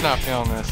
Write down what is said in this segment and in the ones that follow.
not feeling this.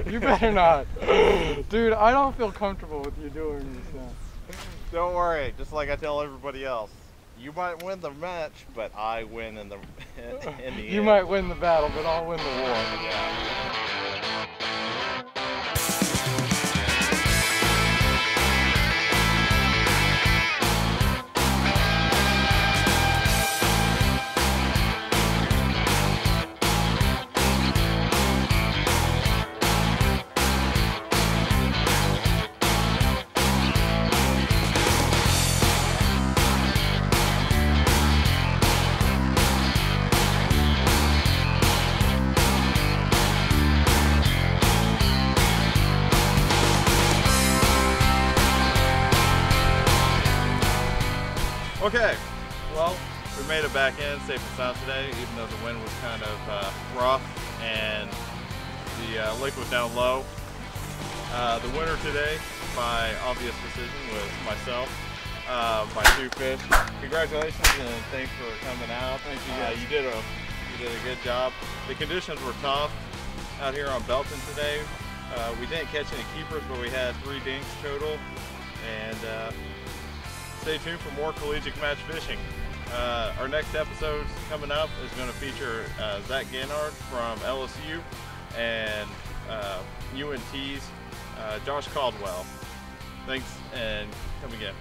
You better not. Dude, I don't feel comfortable with you doing this now. Don't worry, just like I tell everybody else. You might win the match, but I win in the end. You might win the battle, but I'll win the war. Yeah. Okay, well, we made it back in safe and sound today, even though the wind was kind of rough and the lake was down low. The winner today, by obvious decision, was myself, my 2 fish. Congratulations and thanks for coming out. Thank you guys. You did a good job. The conditions were tough out here on Belton today. We didn't catch any keepers, but we had 3 dinks total. And stay tuned for more collegiate match fishing. Our next episode coming up is going to feature Zach Gannard from LSU and UNT's Josh Caldwell. Thanks and come again.